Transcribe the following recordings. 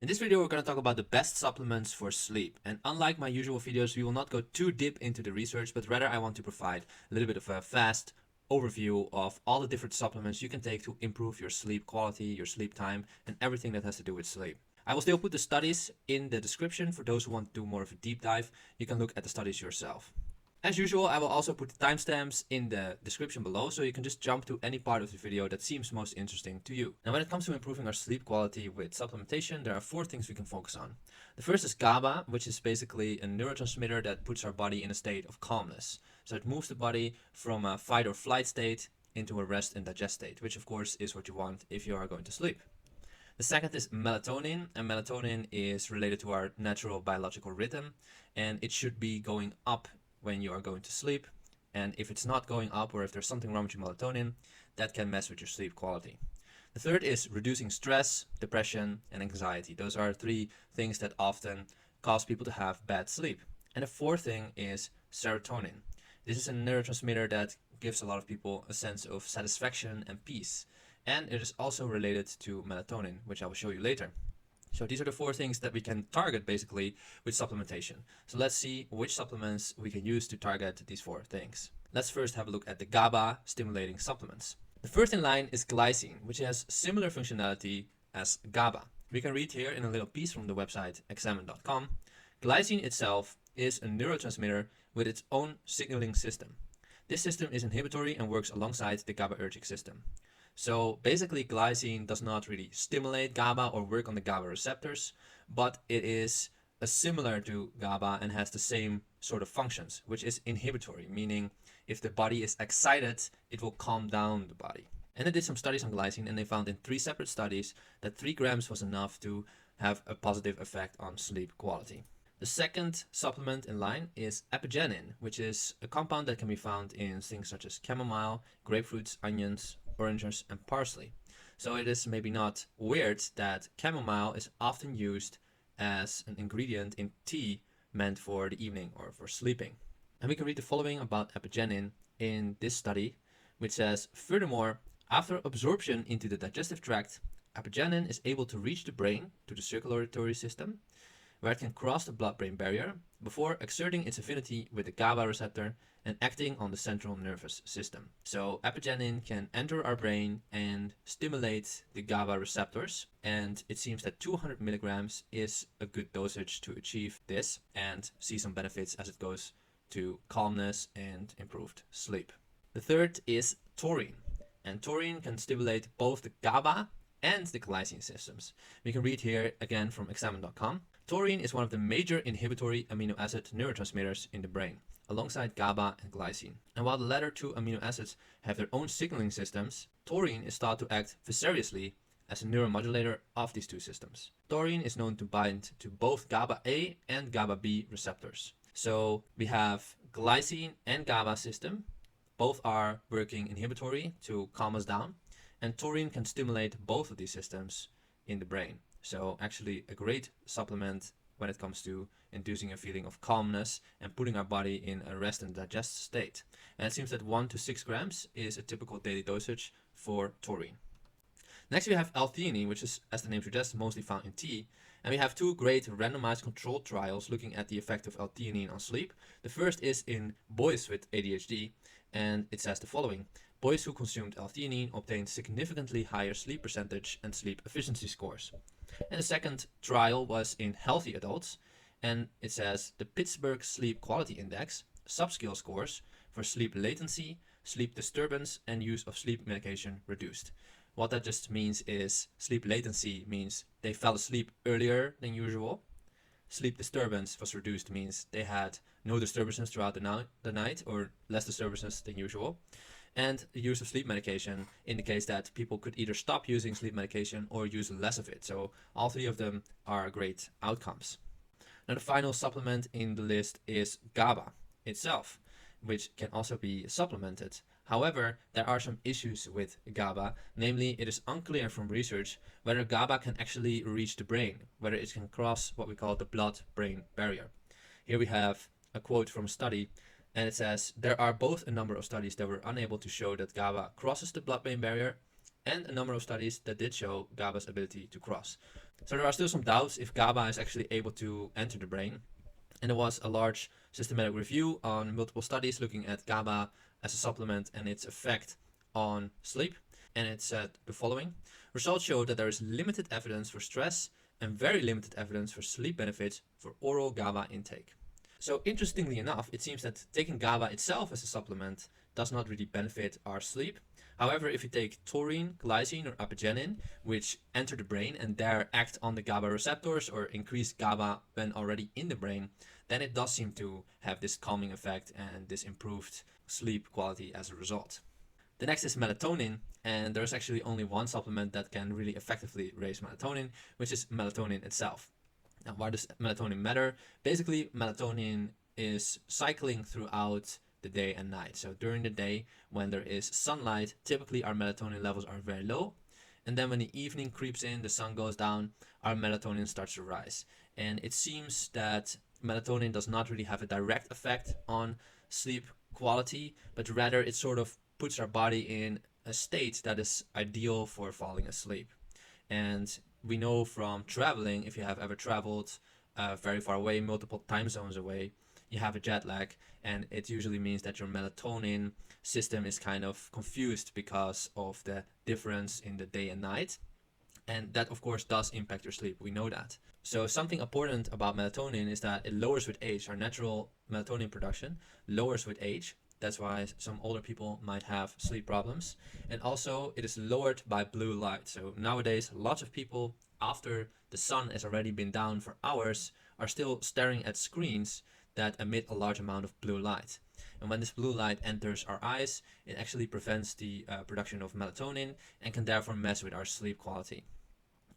In this video, we're going to talk about the best supplements for sleep. And unlike my usual videos, we will not go too deep into the research, but rather I want to provide a little bit of a fast overview of all the different supplements you can take to improve your sleep quality, your sleep time, and everything that has to do with sleep. I will still put the studies in the description for those who want to do more of a deep dive. You can look at the studies yourself. As usual, I will also put the timestamps in the description below, so you can just jump to any part of the video that seems most interesting to you. Now, when it comes to improving our sleep quality with supplementation, there are 4 things we can focus on. The first is GABA, which is basically a neurotransmitter that puts our body in a state of calmness. So it moves the body from a fight or flight state into a rest and digest state, which of course is what you want if you are going to sleep. The second is melatonin, and melatonin is related to our natural biological rhythm, and it should be going up when you are going to sleep. And if it's not going up, or if there's something wrong with your melatonin, that can mess with your sleep quality. The third is reducing stress, depression, and anxiety. Those are 3 things that often cause people to have bad sleep. And the fourth thing is serotonin. This is a neurotransmitter that gives a lot of people a sense of satisfaction and peace. And it is also related to melatonin, which I will show you later. So these are the 4 things that we can target basically with supplementation. So let's see which supplements we can use to target these 4 things. Let's first have a look at the GABA stimulating supplements. The first in line is glycine, which has similar functionality as GABA. We can read here in a little piece from the website examine.com. Glycine itself is a neurotransmitter with its own signaling system. This system is inhibitory and works alongside the GABAergic system. So basically, glycine does not really stimulate GABA or work on the GABA receptors, but it is similar to GABA and has the same sort of functions, which is inhibitory, meaning if the body is excited, it will calm down the body. And they did some studies on glycine, and they found in 3 separate studies that 3 grams was enough to have a positive effect on sleep quality. The second supplement in line is Apigenin, which is a compound that can be found in things such as chamomile, grapefruits, onions, oranges, and parsley. So it is maybe not weird that chamomile is often used as an ingredient in tea meant for the evening or for sleeping. And we can read the following about Apigenin in this study, which says, furthermore, after absorption into the digestive tract, Apigenin is able to reach the brain to the circulatory system, where it can cross the blood-brain barrier before exerting its affinity with the GABA receptor and acting on the central nervous system. So Apigenin can enter our brain and stimulate the GABA receptors, and it seems that 200 milligrams is a good dosage to achieve this and see some benefits as it goes to calmness and improved sleep. The third is taurine, and taurine can stimulate both the GABA and the glycine systems. We can read here again from examine.com. Taurine is one of the major inhibitory amino acid neurotransmitters in the brain, alongside GABA and glycine. And while the latter 2 amino acids have their own signaling systems, taurine is thought to act vicariously as a neuromodulator of these 2 systems. Taurine is known to bind to both GABA A and GABA B receptors. So we have glycine and GABA system. Both are working inhibitory to calm us down, and taurine can stimulate both of these systems in the brain. So actually a great supplement when it comes to inducing a feeling of calmness and putting our body in a rest and digest state. And it seems that 1 to 6 grams is a typical daily dosage for taurine. Next we have L-Theanine, which is, as the name suggests, mostly found in tea. And we have 2 great randomized controlled trials looking at the effect of L-Theanine on sleep. The first is in boys with ADHD, and it says the following. Boys who consumed L-Theanine obtained significantly higher sleep percentage and sleep efficiency scores. And the second trial was in healthy adults, and it says the Pittsburgh Sleep Quality Index subscale scores for sleep latency, sleep disturbance, and use of sleep medication reduced. What that just means is sleep latency means they fell asleep earlier than usual. Sleep disturbance was reduced means they had no disturbances throughout the night or less disturbances than usual. And the use of sleep medication indicates that people could either stop using sleep medication or use less of it. So all 3 of them are great outcomes. Now the final supplement in the list is GABA itself, which can also be supplemented. However, there are some issues with GABA, namely it is unclear from research whether GABA can actually reach the brain, whether it can cross what we call the blood-brain barrier. Here we have a quote from a study, and it says, there are both a number of studies that were unable to show that GABA crosses the blood-brain barrier and a number of studies that did show GABA's ability to cross. So there are still some doubts if GABA is actually able to enter the brain, and there was a large systematic review on multiple studies looking at GABA as a supplement and its effect on sleep, and it said the following. Results show that there is limited evidence for stress and very limited evidence for sleep benefits for oral GABA intake. So interestingly enough, it seems that taking GABA itself as a supplement does not really benefit our sleep. However, if you take taurine, glycine, or apigenin, which enter the brain and there act on the GABA receptors or increase GABA when already in the brain, then it does seem to have this calming effect and this improved sleep quality as a result. The next is melatonin, and there's actually only one supplement that can really effectively raise melatonin, which is melatonin itself. Now, why does melatonin matter? Basically, melatonin is cycling throughout the day and night. So during the day, when there is sunlight, typically our melatonin levels are very low. And then when the evening creeps in, the sun goes down, our melatonin starts to rise. And it seems that melatonin does not really have a direct effect on sleep quality, but rather it sort of puts our body in a state that is ideal for falling asleep. And we know from traveling, if you have ever traveled very far away, multiple time zones away, you have a jet lag, and it usually means that your melatonin system is kind of confused because of the difference in the day and night. And that, of course, does impact your sleep. We know that. So something important about melatonin is that it lowers with age. Our natural melatonin production lowers with age. That's why some older people might have sleep problems. And also, it is lowered by blue light. So nowadays, lots of people, after the sun has already been down for hours, are still staring at screens that emit a large amount of blue light. And when this blue light enters our eyes, it actually prevents the production of melatonin and can therefore mess with our sleep quality.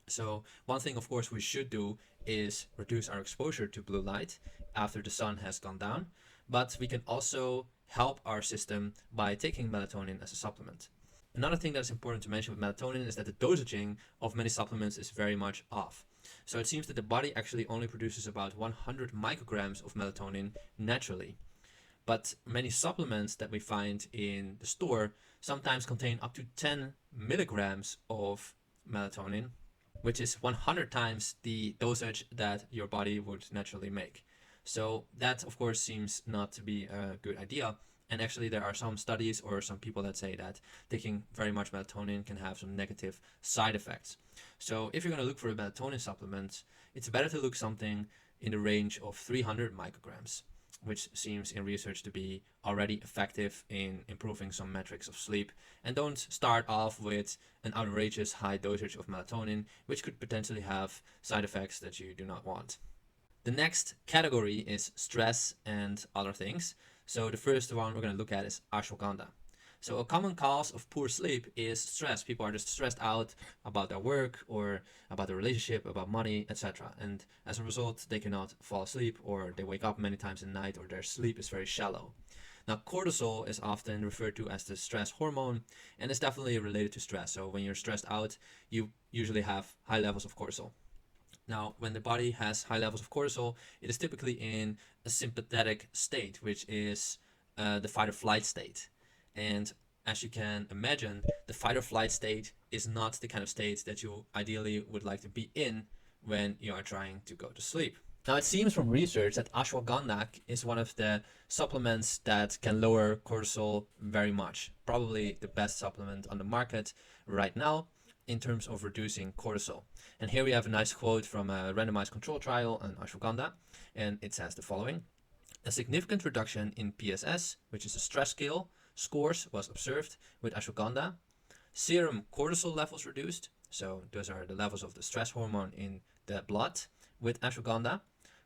So one thing, of course, we should do is reduce our exposure to blue light after the sun has gone down. But we can also help our system by taking melatonin as a supplement. Another thing that's important to mention with melatonin is that the dosaging of many supplements is very much off. So it seems that the body actually only produces about 100 micrograms of melatonin naturally. But many supplements that we find in the store sometimes contain up to 10 milligrams of melatonin, which is 100 times the dosage that your body would naturally make. So that, of course, seems not to be a good idea. And actually, there are some studies or some people that say that taking very much melatonin can have some negative side effects. So if you're going to look for a melatonin supplement, it's better to look something in the range of 300 micrograms, which seems in research to be already effective in improving some metrics of sleep. And don't start off with an outrageous high dosage of melatonin, which could potentially have side effects that you do not want. The next category is stress and other things. So the first one we're going to look at is ashwagandha. So a common cause of poor sleep is stress. People are just stressed out about their work or about their relationship, about money, etc. And as a result, they cannot fall asleep, or they wake up many times in the night, or their sleep is very shallow. Now, cortisol is often referred to as the stress hormone, and it's definitely related to stress. So when you're stressed out, you usually have high levels of cortisol. Now, when the body has high levels of cortisol, it is typically in a sympathetic state, which is the fight or flight state. And as you can imagine, the fight or flight state is not the kind of state that you ideally would like to be in when you are trying to go to sleep. Now, it seems from research that ashwagandha is one of the supplements that can lower cortisol very much. Probably the best supplement on the market right now in terms of reducing cortisol. And here we have a nice quote from a randomized control trial on ashwagandha, and it says the following. A significant reduction in PSS, which is a stress scale, scores was observed with ashwagandha. Serum cortisol levels reduced, so those are the levels of the stress hormone in the blood, with ashwagandha.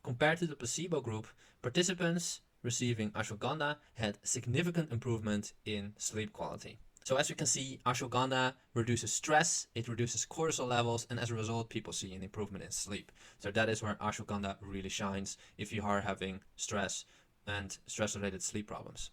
Compared to the placebo group, participants receiving ashwagandha had significant improvement in sleep quality. So as you can see, ashwagandha reduces stress, it reduces cortisol levels, and as a result, people see an improvement in sleep. So that is where ashwagandha really shines if you are having stress and stress-related sleep problems.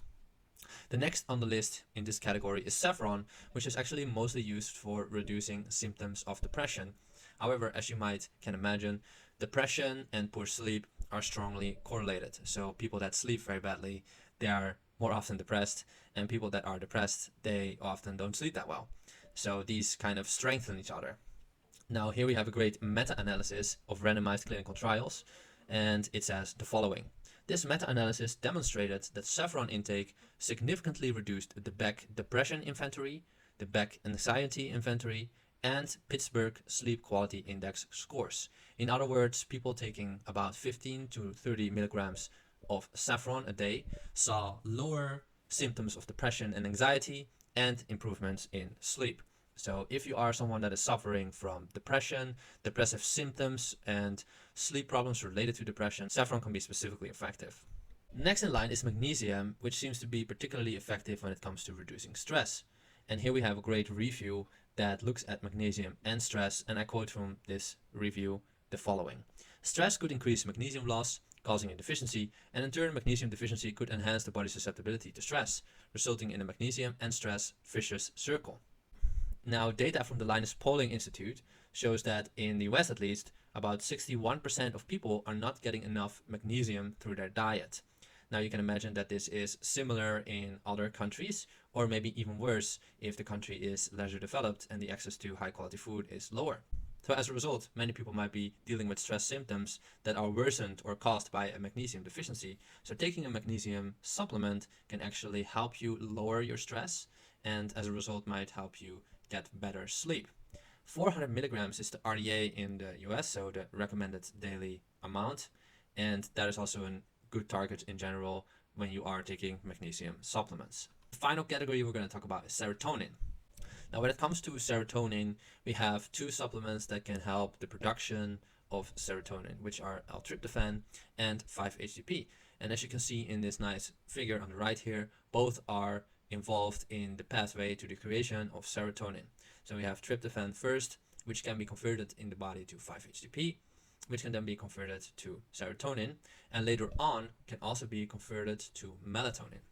The next on the list in this category is saffron, which is actually mostly used for reducing symptoms of depression. However, as you can imagine, depression and poor sleep are strongly correlated. So people that sleep very badly, they are more often depressed, and people that are depressed, they often don't sleep that well. So these kind of strengthen each other. Now here we have a great meta-analysis of randomized clinical trials, and it says the following. This meta-analysis demonstrated that saffron intake significantly reduced the Beck Depression Inventory, the Beck Anxiety Inventory, and Pittsburgh Sleep Quality Index scores. In other words, people taking about 15 to 30 milligrams of saffron a day saw lower symptoms of depression and anxiety and improvements in sleep. So if you are someone that is suffering from depression, depressive symptoms, and sleep problems related to depression, saffron can be specifically effective. Next in line is magnesium, which seems to be particularly effective when it comes to reducing stress. And here we have a great review that looks at magnesium and stress, and I quote from this review the following. Stress could increase magnesium loss, causing a deficiency, and in turn magnesium deficiency could enhance the body's susceptibility to stress, resulting in a magnesium and stress vicious circle. Now, data from the Linus Pauling Institute shows that in the US at least, about 61% of people are not getting enough magnesium through their diet. Now you can imagine that this is similar in other countries, or maybe even worse if the country is lesser developed and the access to high quality food is lower. So as a result, many people might be dealing with stress symptoms that are worsened or caused by a magnesium deficiency. So taking a magnesium supplement can actually help you lower your stress, and as a result might help you get better sleep. 400 milligrams is the RDA in the US, so the recommended daily amount, and that is also a good target in general when you are taking magnesium supplements. The final category we're going to talk about is serotonin. Now when it comes to serotonin, we have two supplements that can help the production of serotonin, which are L-tryptophan and 5-HTP. And as you can see in this nice figure on the right here, both are involved in the pathway to the creation of serotonin. So we have tryptophan first, which can be converted in the body to 5-HTP, which can then be converted to serotonin, and later on can also be converted to melatonin.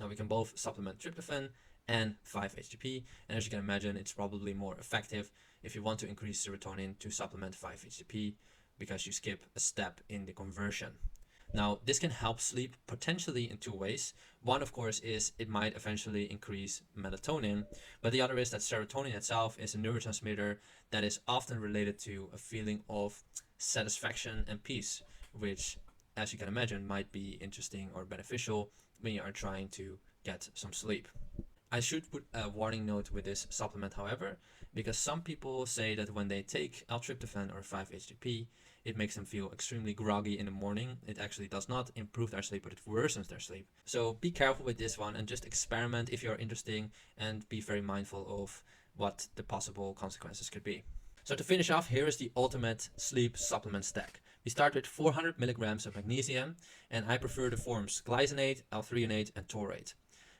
Now we can both supplement tryptophan and 5-HTP, and as you can imagine, it's probably more effective if you want to increase serotonin to supplement 5-HTP because you skip a step in the conversion. Now, this can help sleep potentially in two ways. One, of course, is it might eventually increase melatonin, but the other is that serotonin itself is a neurotransmitter that is often related to a feeling of satisfaction and peace, which, as you can imagine, might be interesting or beneficial when you are trying to get some sleep. I should put a warning note with this supplement, however, because some people say that when they take L-tryptophan or 5-HTP, it makes them feel extremely groggy in the morning. It actually does not improve their sleep, but it worsens their sleep. So be careful with this one and just experiment if you're interested, and be very mindful of what the possible consequences could be. So to finish off, here is the ultimate sleep supplement stack. We start with 400 milligrams of magnesium, and I prefer the forms glycinate, L-threonate, and taurate.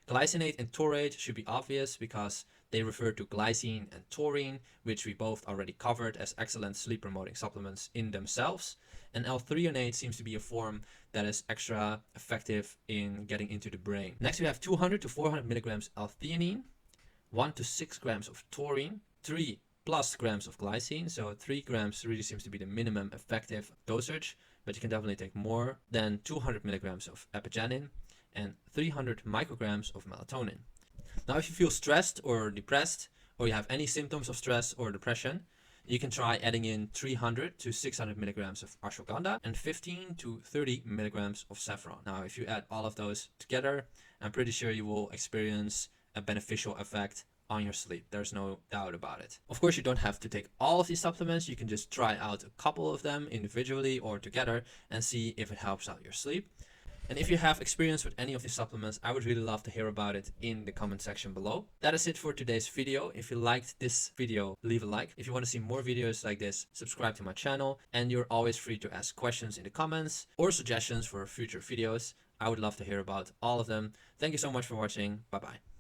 Glycinate and taurate should be obvious because they refer to glycine and taurine, which we both already covered as excellent sleep promoting supplements in themselves. And L-threonate seems to be a form that is extra effective in getting into the brain. Next we have 200 to 400 milligrams L-theanine, 1 to 6 grams of taurine, 3 plus grams of glycine. So 3 grams really seems to be the minimum effective dosage, but you can definitely take more than 200 milligrams of Apigenin and 300 micrograms of melatonin. Now, if you feel stressed or depressed, or you have any symptoms of stress or depression, you can try adding in 300 to 600 milligrams of ashwagandha and 15 to 30 milligrams of saffron. Now, if you add all of those together, I'm pretty sure you will experience a beneficial effect on your sleep. There's no doubt about it. Of course, you don't have to take all of these supplements. You can just try out a couple of them individually or together and see if it helps out your sleep. And if you have experience with any of these supplements, I would really love to hear about it in the comment section below. That is it for today's video. If you liked this video, leave a like. If you want to see more videos like this, subscribe to my channel. And you're always free to ask questions in the comments or suggestions for future videos. I would love to hear about all of them. Thank you so much for watching. Bye bye.